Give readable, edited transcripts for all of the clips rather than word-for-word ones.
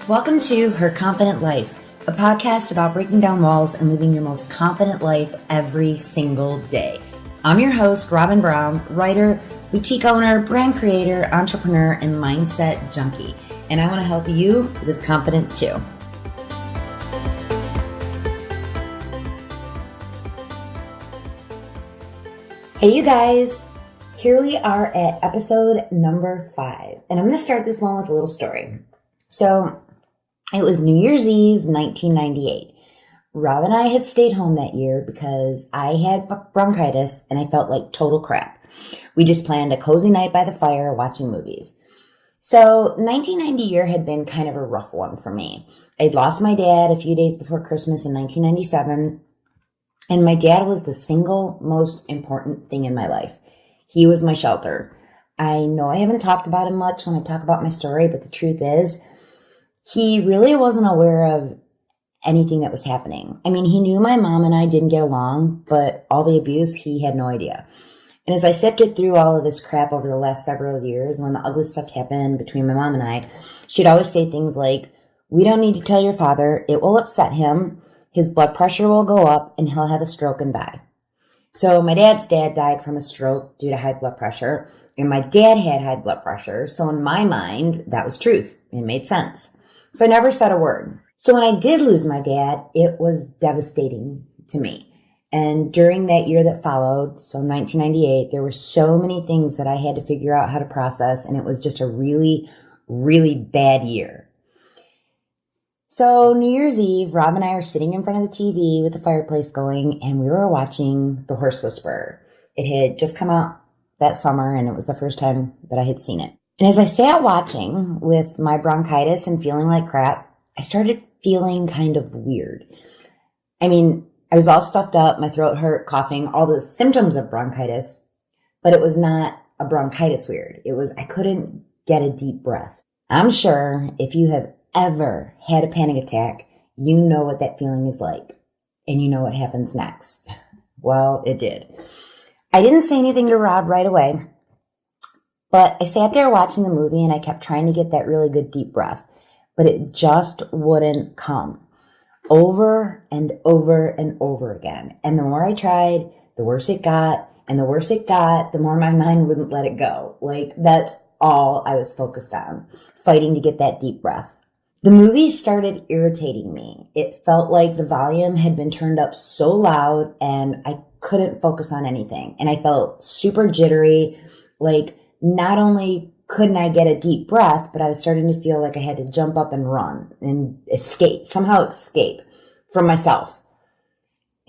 Welcome to Her Confident Life, a podcast about breaking down walls and living your most confident life every single day. I'm your host, Robin Brown, writer, boutique owner, brand creator, entrepreneur, and mindset junkie. And I want to help you live confident too. Hey, you guys. Here we are at episode number 5. And I'm going to start this one with a little story. So, it was New Year's Eve, 1998. Rob and I had stayed home that year because I had bronchitis and I felt like total crap. We just planned a cozy night by the fire watching movies. So 1990 year had been kind of a rough one for me. I'd lost my dad a few days before Christmas in 1997, and my dad was the single most important thing in my life. He was my shelter. I know I haven't talked about him much when I talk about my story, but the truth is, he really wasn't aware of anything that was happening. I mean, he knew my mom and I didn't get along, but all the abuse, he had no idea. And as I sifted through all of this crap over the last several years, when the ugly stuff happened between my mom and I, she'd always say things like, "We don't need to tell your father. It will upset him. His blood pressure will go up and he'll have a stroke and die." So my dad's dad died from a stroke due to high blood pressure, and my dad had high blood pressure. So in my mind, that was truth. It made sense. So I never said a word. So when I did lose my dad, it was devastating to me. And during that year that followed, so 1998, there were so many things that I had to figure out how to process, and it was just a really, really bad year. So New Year's Eve, Rob and I are sitting in front of the TV with the fireplace going, and we were watching The Horse Whisperer. It had just come out that summer, and it was the first time that I had seen it. And as I sat watching with my bronchitis and feeling like crap, I started feeling kind of weird. I mean, I was all stuffed up, my throat hurt, coughing, all the symptoms of bronchitis, but it was not a bronchitis weird. It was, I couldn't get a deep breath. I'm sure if you have ever had a panic attack, you know what that feeling is like, and you know what happens next. Well, it did. I didn't say anything to Rob right away, but I sat there watching the movie and I kept trying to get that really good deep breath, but it just wouldn't come. Over and over and over again. And the more I tried, the worse it got. And the worse it got, the more my mind wouldn't let it go. Like, that's all I was focused on, fighting to get that deep breath. The movie started irritating me. It felt like the volume had been turned up so loud and I couldn't focus on anything. And I felt super jittery. Like, not only couldn't I get a deep breath, but I was starting to feel like I had to jump up and run and somehow escape from myself.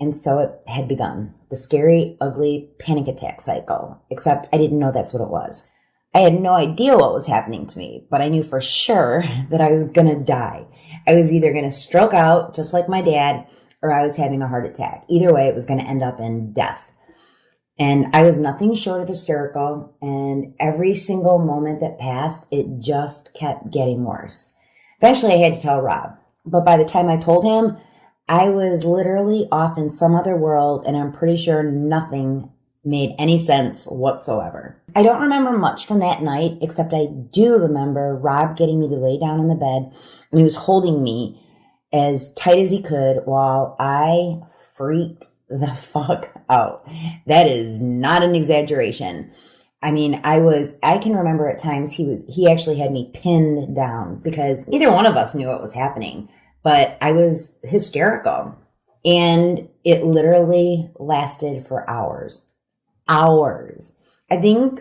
And so it had begun, the scary, ugly panic attack cycle, except I didn't know that's what it was. I had no idea what was happening to me, but I knew for sure that I was going to die. I was either going to stroke out, just like my dad, or I was having a heart attack. Either way, it was going to end up in death. And I was nothing short of hysterical, and every single moment that passed, it just kept getting worse. Eventually, I had to tell Rob, but by the time I told him, I was literally off in some other world, and I'm pretty sure nothing made any sense whatsoever. I don't remember much from that night, except I do remember Rob getting me to lay down in the bed, and he was holding me as tight as he could while I freaked the fuck out. That is not an exaggeration. I mean, I can remember at times he actually had me pinned down because neither one of us knew what was happening, but I was hysterical, and it literally lasted for hours. I think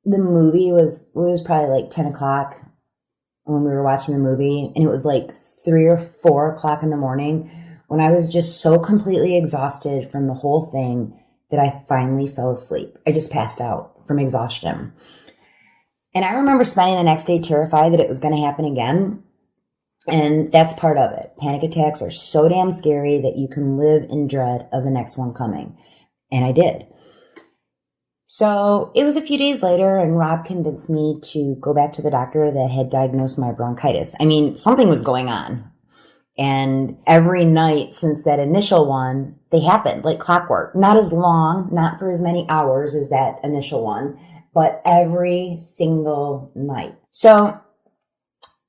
the movie was probably like 10 o'clock when we were watching the movie, and it was like 3 or 4 o'clock in the morning when I was just so completely exhausted from the whole thing that I finally fell asleep. I just passed out from exhaustion. And I remember spending the next day terrified that it was going to happen again. And that's part of it. Panic attacks are so damn scary that you can live in dread of the next one coming. And I did. So it was a few days later, and Rob convinced me to go back to the doctor that had diagnosed my bronchitis. I mean, something was going on. And every night since that initial one, they happened like clockwork. Not as long, not for as many hours as that initial one, but every single night. So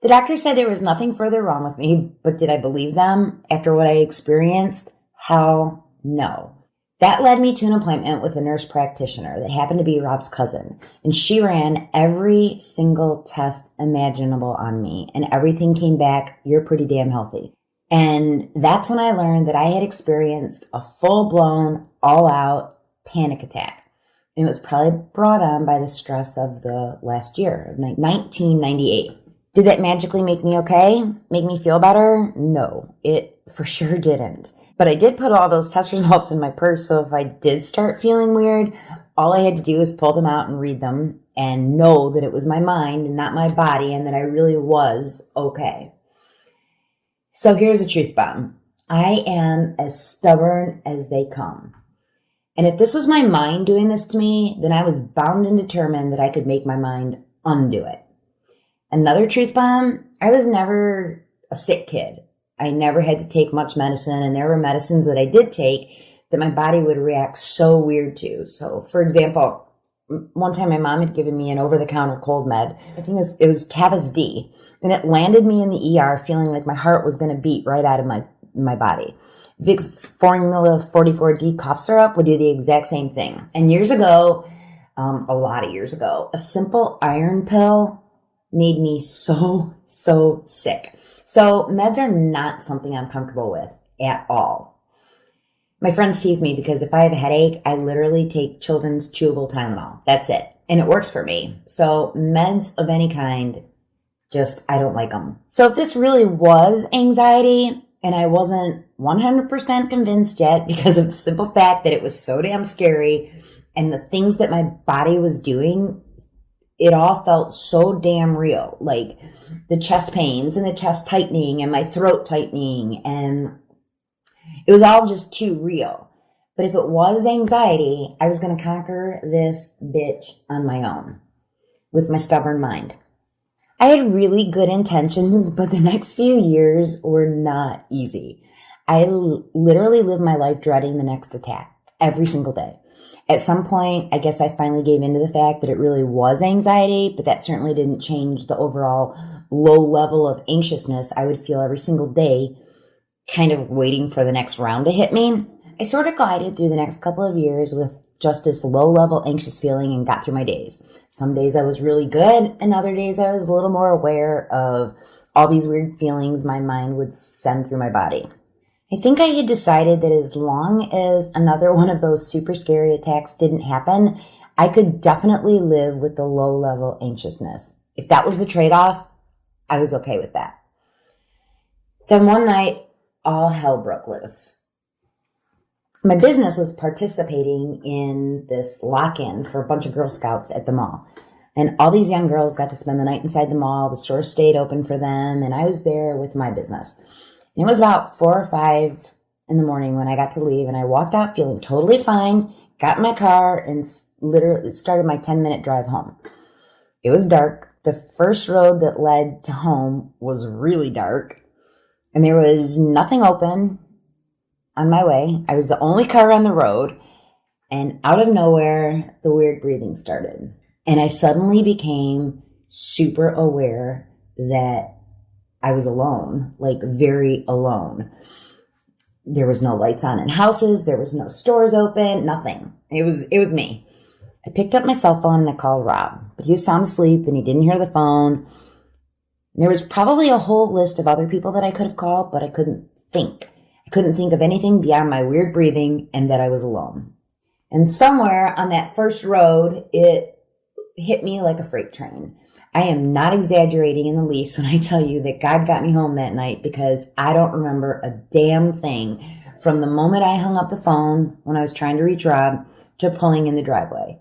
The doctor said there was nothing further wrong with me, but did I believe them after what I experienced? Hell no. That led me to an appointment with a nurse practitioner that happened to be Rob's cousin, and she ran every single test imaginable on me, and everything came back, you're pretty damn healthy. And that's when I learned that I had experienced a full-blown, all-out panic attack. And it was probably brought on by the stress of the last year, of 1998. Did that magically make me okay? Make me feel better? No, it for sure didn't. But I did put all those test results in my purse, so if I did start feeling weird, all I had to do was pull them out and read them and know that it was my mind and not my body and that I really was okay. So here's a truth bomb. I am as stubborn as they come. And if this was my mind doing this to me, then I was bound and determined that I could make my mind undo it. Another truth bomb, I was never a sick kid. I never had to take much medicine, and there were medicines that I did take that my body would react so weird to. So, for example, one time my mom had given me an over-the-counter cold med. I think it was Tavas D, and it landed me in the ER feeling like my heart was going to beat right out of my body. Vicks Formula 44D cough syrup would do the exact same thing. And years ago, a lot of years ago, a simple iron pill made me so sick. So meds are not something I'm comfortable with at all. My friends tease me because if I have a headache, I literally take children's chewable Tylenol. That's it. And it works for me. So meds of any kind, I don't like them. So if this really was anxiety, and I wasn't 100% convinced yet because of the simple fact that it was so damn scary and the things that my body was doing, it all felt so damn real. Like the chest pains and the chest tightening and my throat tightening, and it was all just too real. But if it was anxiety, I was going to conquer this bitch on my own with my stubborn mind. I had really good intentions, but the next few years were not easy. I literally lived my life dreading the next attack every single day. At some point, I guess I finally gave into the fact that it really was anxiety, but that certainly didn't change the overall low level of anxiousness I would feel every single day, kind of waiting for the next round to hit me. I sort of glided through the next couple of years with just this low-level anxious feeling and got through my days. Some days I was really good, and other days I was a little more aware of all these weird feelings my mind would send through my body. I think I had decided that as long as another one of those super scary attacks didn't happen, I could definitely live with the low-level anxiousness. If that was the trade-off, I was okay with that. Then one night, all hell broke loose. My business was participating in this lock-in for a bunch of Girl Scouts at the mall. And all these young girls got to spend the night inside the mall. The store stayed open for them, and I was there with my business. And it was about 4 or 5 in the morning when I got to leave, and I walked out feeling totally fine, got in my car, and literally started my 10-minute drive home. It was dark. The first road that led to home was really dark, and there was nothing open on my way. I was the only car on the road, and out of nowhere, the weird breathing started. And I suddenly became super aware that I was alone, like very alone. There was no lights on in houses. There was no stores open, nothing. It was me. I picked up my cell phone and I called Rob, but he was sound asleep and he didn't hear the phone. There was probably a whole list of other people that I could have called, but I couldn't think. I couldn't think of anything beyond my weird breathing and that I was alone. And somewhere on that first road, it hit me like a freight train. I am not exaggerating in the least when I tell you that God got me home that night, because I don't remember a damn thing from the moment I hung up the phone when I was trying to reach Rob to pulling in the driveway.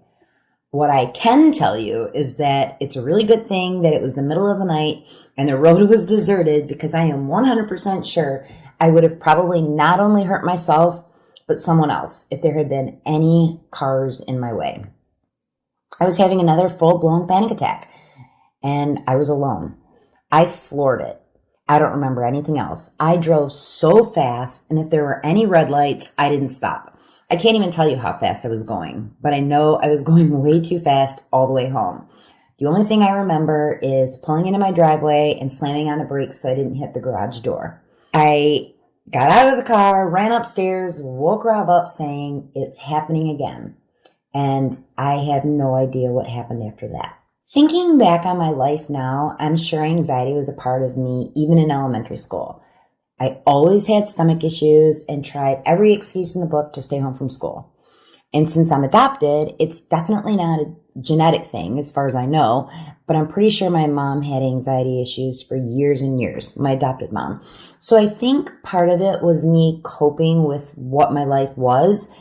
What I can tell you is that it's a really good thing that it was the middle of the night and the road was deserted, because I am 100% sure I would have probably not only hurt myself, but someone else if there had been any cars in my way. I was having another full-blown panic attack, and I was alone. I floored it. I don't remember anything else. I drove so fast, and if there were any red lights, I didn't stop. I can't even tell you how fast I was going, but I know I was going way too fast all the way home. The only thing I remember is pulling into my driveway and slamming on the brakes so I didn't hit the garage door. I got out of the car, ran upstairs, woke Rob up saying, "It's happening again." And I have no idea what happened after that. Thinking back on my life now, I'm sure anxiety was a part of me even in elementary school. I always had stomach issues and tried every excuse in the book to stay home from school. And since I'm adopted, it's definitely not a genetic thing as far as I know, but I'm pretty sure my mom had anxiety issues for years and years, my adopted mom. So I think part of it was me coping with what my life was,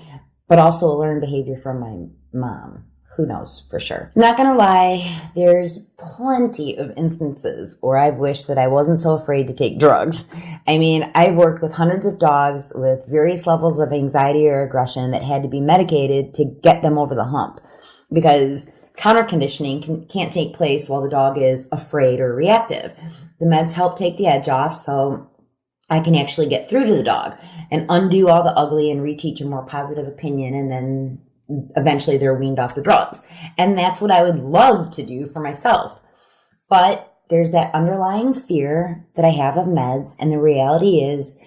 but also a learned behavior from my mom. Who knows for sure? I'm not gonna lie, there's plenty of instances where I've wished that I wasn't so afraid to take drugs. I mean, I've worked with hundreds of dogs with various levels of anxiety or aggression that had to be medicated to get them over the hump, because counter conditioning can't take place while the dog is afraid or reactive. The meds help take the edge off so I can actually get through to the dog and undo all the ugly and reteach a more positive opinion, and then eventually they're weaned off the drugs. And that's what I would love to do for myself. But there's that underlying fear that I have of meds, and the reality is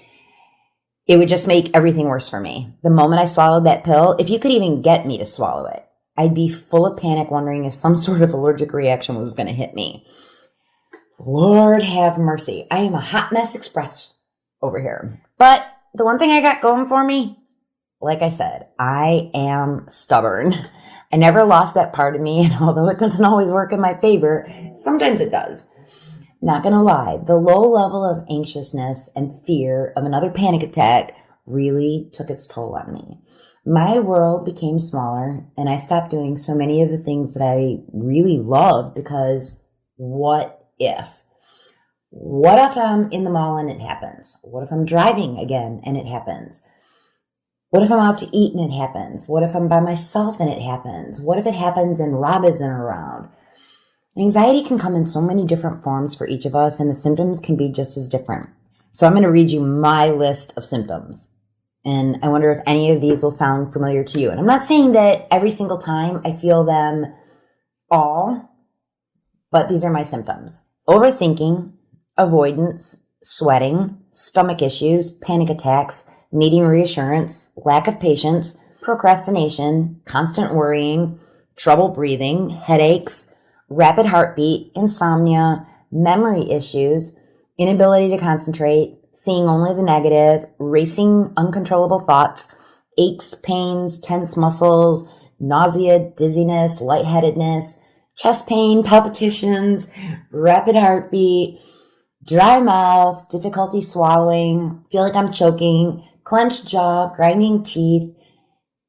it would just make everything worse for me. The moment I swallowed that pill, if you could even get me to swallow it, I'd be full of panic wondering if some sort of allergic reaction was going to hit me. Lord have mercy. I am a hot mess express over here. But the one thing I got going for me, like I said, I am stubborn. I never lost that part of me, and although it doesn't always work in my favor, sometimes it does. Not gonna lie, the low level of anxiousness and fear of another panic attack really took its toll on me. My world became smaller, and I stopped doing so many of the things that I really loved because what if? What if I'm in the mall and it happens? What if I'm driving again and it happens? What if I'm out to eat and it happens? What if I'm by myself and it happens? What if it happens and Rob isn't around? Anxiety can come in so many different forms for each of us, and the symptoms can be just as different. So I'm going to read you my list of symptoms, and I wonder if any of these will sound familiar to you. And I'm not saying that every single time I feel them all, but these are my symptoms. Overthinking, avoidance, sweating, stomach issues, panic attacks, needing reassurance, lack of patience, procrastination, constant worrying, trouble breathing, headaches, rapid heartbeat, insomnia, memory issues, inability to concentrate, seeing only the negative, racing uncontrollable thoughts, aches, pains, tense muscles, nausea, dizziness, lightheadedness, chest pain, palpitations, rapid heartbeat, dry mouth, difficulty swallowing, feel like I'm choking, clenched jaw, grinding teeth,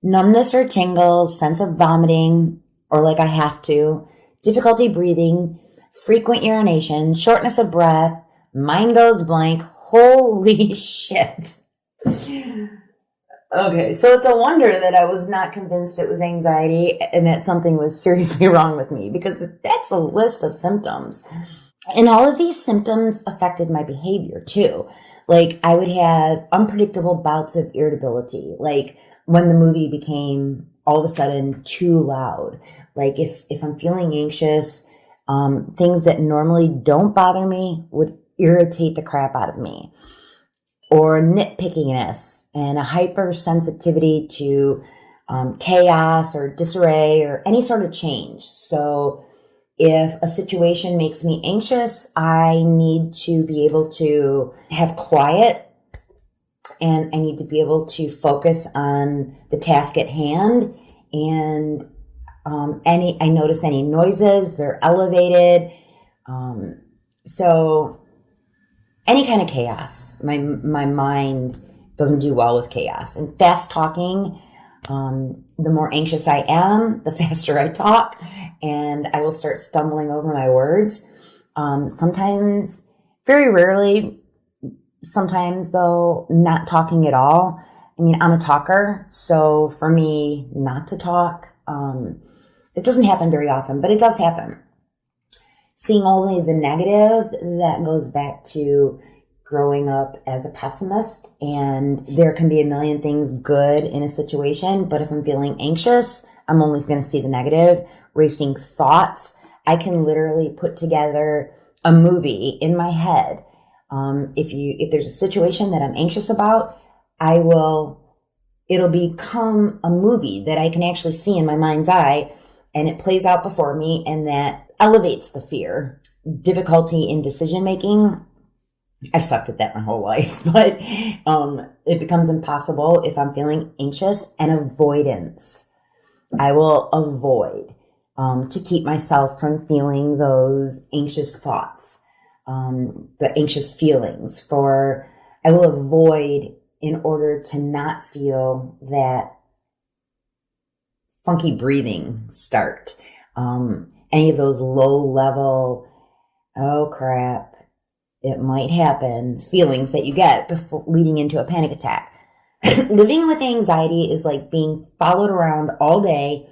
numbness or tingles, sense of vomiting, or like I have to, difficulty breathing, frequent urination, shortness of breath, mind goes blank. Holy shit. Okay, so it's a wonder that I was not convinced it was anxiety and that something was seriously wrong with me, because that's a list of symptoms. And all of these symptoms affected my behavior too. Like I would have unpredictable bouts of irritability, like when the movie became all of a sudden too loud. Like if I'm feeling anxious, things that normally don't bother me would irritate the crap out of me. Or nitpickiness and a hypersensitivity to chaos or disarray or any sort of change. So if a situation makes me anxious, I need to be able to have quiet, and I need to be able to focus on the task at hand. And I notice any noises, they're elevated. So any kind of chaos, my mind doesn't do well with chaos. And fast talking, the more anxious I am, the faster I talk, and I will start stumbling over my words. Sometimes, very rarely, sometimes though, not talking at all. I mean, I'm a talker, so for me not to talk, it doesn't happen very often, but it does happen. Seeing only the negative, that goes back to growing up as a pessimist, and there can be a million things good in a situation, but if I'm feeling anxious, I'm only going to see the negative. Racing thoughts, I can literally put together a movie in my head. If there's a situation that I'm anxious about, it'll become a movie that I can actually see in my mind's eye, and it plays out before me, and that elevates the fear. Difficulty in decision making, I've sucked at that my whole life, but it becomes impossible if I'm feeling anxious. And avoidance. I will avoid to keep myself from feeling those anxious thoughts, the anxious feelings. I will avoid in order to not feel that funky breathing start. Any of those low level, oh crap, it might happen feelings that you get before leading into a panic attack. Living with anxiety is like being followed around all day,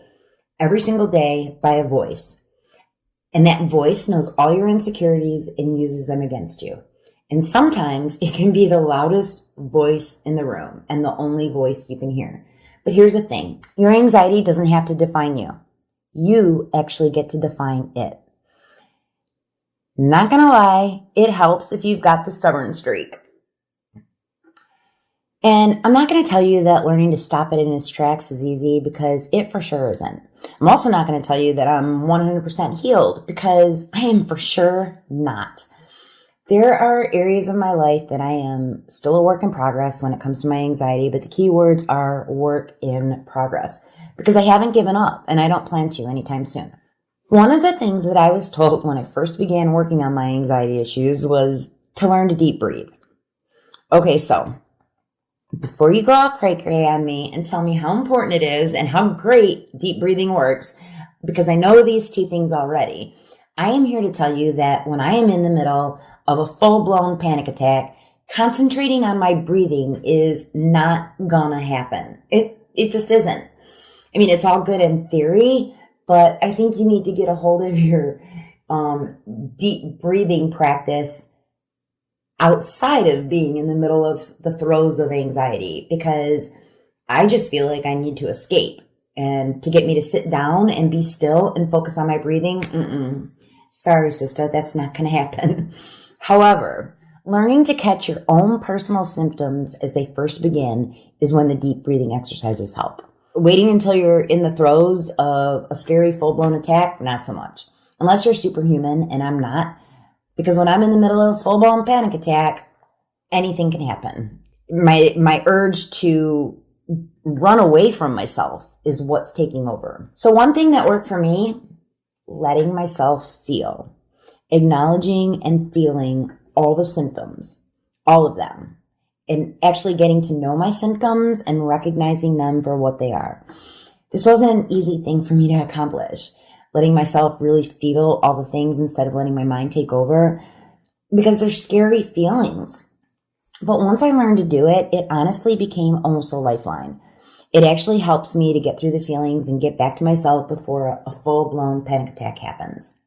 every single day by a voice. And that voice knows all your insecurities and uses them against you. And sometimes it can be the loudest voice in the room and the only voice you can hear. But here's the thing. Your anxiety doesn't have to define you. You actually get to define it. Not gonna lie, it helps if you've got the stubborn streak. And I'm not going to tell you that learning to stop it in its tracks is easy, because it for sure isn't. I'm also not going to tell you that I'm 100% healed, because I am for sure not. There are areas of my life that I am still a work in progress when it comes to my anxiety, but the key words are work in progress, because I haven't given up and I don't plan to anytime soon. One of the things that I was told when I first began working on my anxiety issues was to learn to deep breathe. Okay, so before you go all cray-cray on me and tell me how important it is and how great deep breathing works, because I know these two things already, I am here to tell you that when I am in the middle of a full-blown panic attack, concentrating on my breathing is not gonna happen. It just isn't. I mean, it's all good in theory, but I think you need to get a hold of your deep breathing practice outside of being in the middle of the throes of anxiety, because I just feel like I need to escape. And to get me to sit down and be still and focus on my breathing, sorry, sister, that's not going to happen. However, learning to catch your own personal symptoms as they first begin is when the deep breathing exercises help. Waiting until you're in the throes of a scary full-blown attack, not so much. Unless you're superhuman, and I'm not. Because when I'm in the middle of a full-blown panic attack, anything can happen. My urge to run away from myself is what's taking over. So one thing that worked for me, letting myself feel. Acknowledging and feeling all the symptoms, all of them. And actually getting to know my symptoms and recognizing them for what they are. This wasn't an easy thing for me to accomplish. Letting myself really feel all the things instead of letting my mind take over, because they're scary feelings. But once I learned to do it, it honestly became almost a lifeline. It actually helps me to get through the feelings and get back to myself before a full-blown panic attack happens.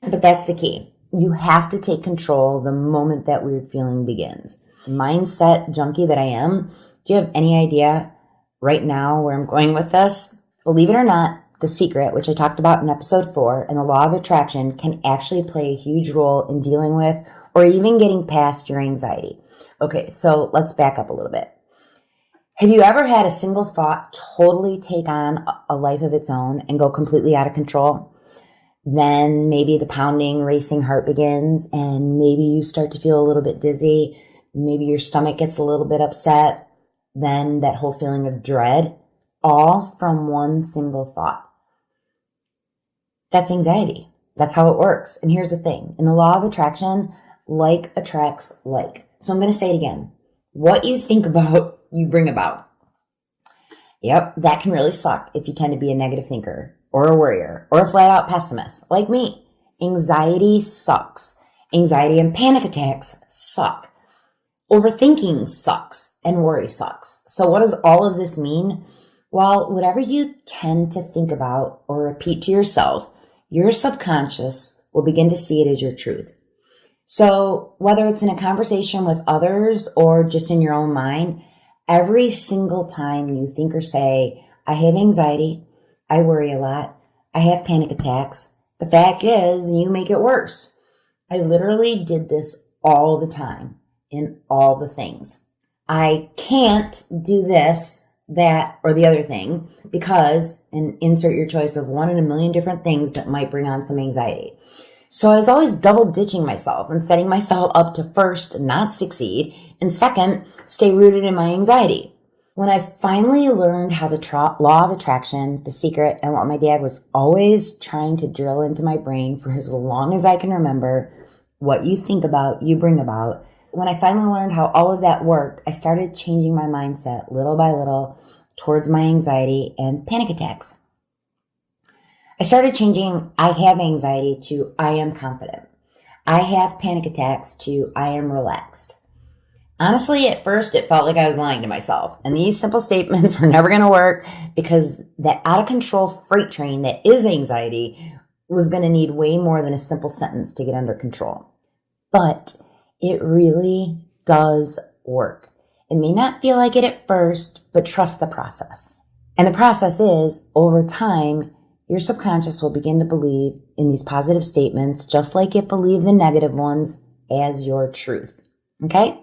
But that's the key. You have to take control the moment that weird feeling begins. Mindset junkie that I am, do you have any idea right now where I'm going with this? Believe it or not, The Secret, which I talked about in episode 4, and the law of attraction can actually play a huge role in dealing with or even getting past your anxiety. Okay, so let's back up a little bit. Have you ever had a single thought totally take on a life of its own and go completely out of control? Then maybe the pounding, racing heart begins, and maybe you start to feel a little bit dizzy. Maybe your stomach gets a little bit upset. Then that whole feeling of dread, all from one single thought. That's anxiety. That's how it works. And here's the thing. In the law of attraction, like attracts like. So I'm going to say it again. What you think about, you bring about. Yep, that can really suck if you tend to be a negative thinker or a worrier or a flat out pessimist like me. Anxiety sucks. Anxiety and panic attacks suck. Overthinking sucks and worry sucks. So what does all of this mean? Well, whatever you tend to think about or repeat to yourself, your subconscious will begin to see it as your truth. So whether it's in a conversation with others or just in your own mind, every single time you think or say, I have anxiety, I worry a lot, I have panic attacks, The fact is, you make it worse. I literally did this all the time in all the things. I can't do this, that, or the other thing because, and insert your choice of one in a million different things that might bring on some anxiety. So I was always double ditching myself and setting myself up to first, not succeed, and second, stay rooted in my anxiety. When I finally learned how the law of attraction, The Secret, and what my dad was always trying to drill into my brain for as long as I can remember, what you think about, you bring about. When I finally learned how all of that worked, I started changing my mindset little by little towards my anxiety and panic attacks. I started changing I have anxiety to I am confident. I have panic attacks to I am relaxed. Honestly, at first, it felt like I was lying to myself, and these simple statements were never going to work because that out-of-control freight train that is anxiety was going to need way more than a simple sentence to get under control. But it really does work. It may not feel like it at first, but trust the process. And the process is, over time, your subconscious will begin to believe in these positive statements, just like it believed the negative ones, as your truth. Okay?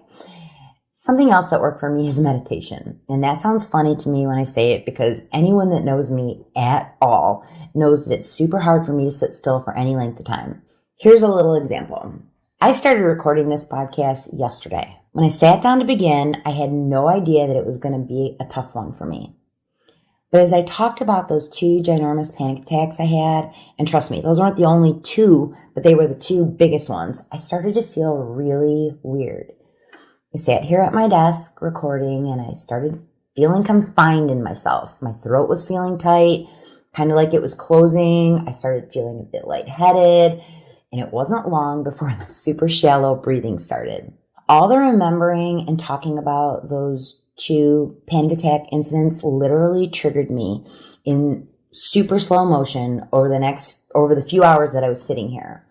Something else that worked for me is meditation. And that sounds funny to me when I say it because anyone that knows me at all knows that it's super hard for me to sit still for any length of time. Here's a little example. I started recording this podcast yesterday. When I sat down to begin, I had no idea that it was going to be a tough one for me. But as I talked about those 2 ginormous panic attacks I had, and trust me, those weren't the only 2, but they were the 2 biggest ones, I started to feel really weird. I sat here at my desk recording and I started feeling confined in myself. My throat was feeling tight, kind of like it was closing. I started feeling a bit lightheaded, and it wasn't long before the super shallow breathing started. All the remembering and talking about those 2 panic attack incidents literally triggered me in super slow motion over the few hours that I was sitting here.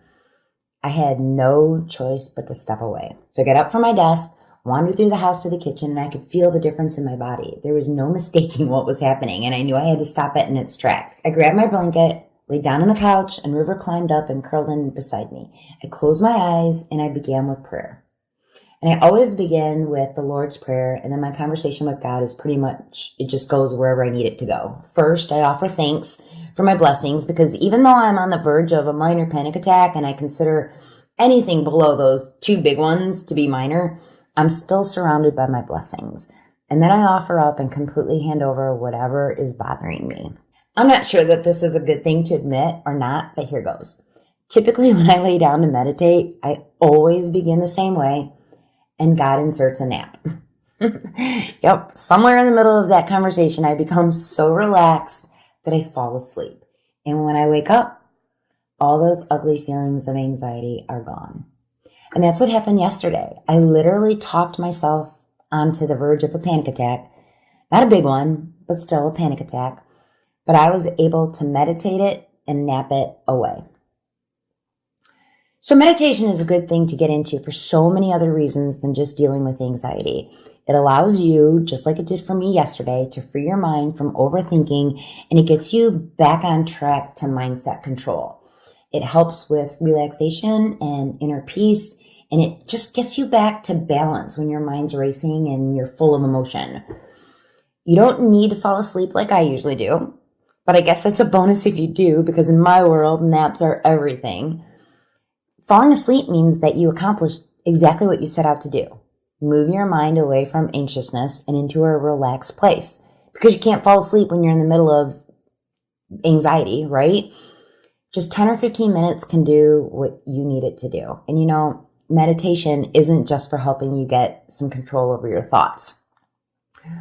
I had no choice but to step away. So I got up from my desk, wandered through the house to the kitchen, and I could feel the difference in my body. There was no mistaking what was happening, and I knew I had to stop it in its track. I grabbed my blanket, laid down on the couch, and River climbed up and curled in beside me. I closed my eyes, and I began with prayer. And I always begin with the Lord's Prayer, and then my conversation with God is pretty much, it just goes wherever I need it to go. First, I offer thanks for my blessings, because even though I'm on the verge of a minor panic attack, and I consider anything below those 2 big ones to be minor, I'm still surrounded by my blessings. And then I offer up and completely hand over whatever is bothering me. I'm not sure that this is a good thing to admit or not, but here goes. Typically, when I lay down to meditate, I always begin the same way, and God inserts a nap. Yep, somewhere in the middle of that conversation, I become so relaxed that I fall asleep. And when I wake up, all those ugly feelings of anxiety are gone. And that's what happened yesterday. I literally talked myself onto the verge of a panic attack. Not a big one, but still a panic attack. But I was able to meditate it and nap it away. So meditation is a good thing to get into for so many other reasons than just dealing with anxiety. It allows you, just like it did for me yesterday, to free your mind from overthinking, and it gets you back on track to mindset control. It helps with relaxation and inner peace, and it just gets you back to balance when your mind's racing and you're full of emotion. You don't need to fall asleep like I usually do, but I guess that's a bonus if you do, because in my world, naps are everything. Falling asleep means that you accomplished exactly what you set out to do. Move your mind away from anxiousness and into a relaxed place, because you can't fall asleep when you're in the middle of anxiety, right? Just 10 or 15 minutes can do what you need it to do. And you know, meditation isn't just for helping you get some control over your thoughts,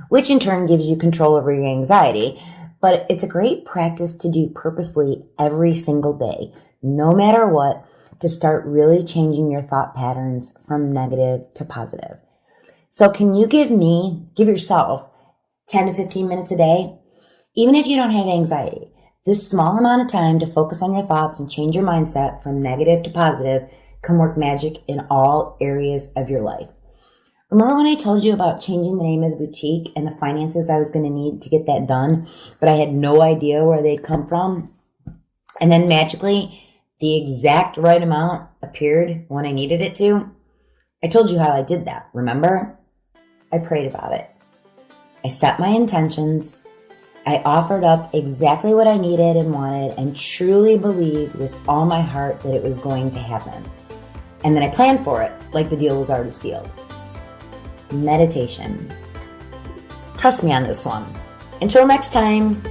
which in turn gives you control over your anxiety, but it's a great practice to do purposely every single day, no matter what, to start really changing your thought patterns from negative to positive. So can you give yourself 10 to 15 minutes a day? Even if you don't have anxiety, this small amount of time to focus on your thoughts and change your mindset from negative to positive can work magic in all areas of your life. Remember when I told you about changing the name of the boutique and the finances I was going to need to get that done, but I had no idea where they'd come from? And then magically, The exact right amount appeared when I needed it to. I told you how I did that, remember? I prayed about it. I set my intentions. I offered up exactly what I needed and wanted and truly believed with all my heart that it was going to happen. And then I planned for it like the deal was already sealed. Meditation. Trust me on this one. Until next time.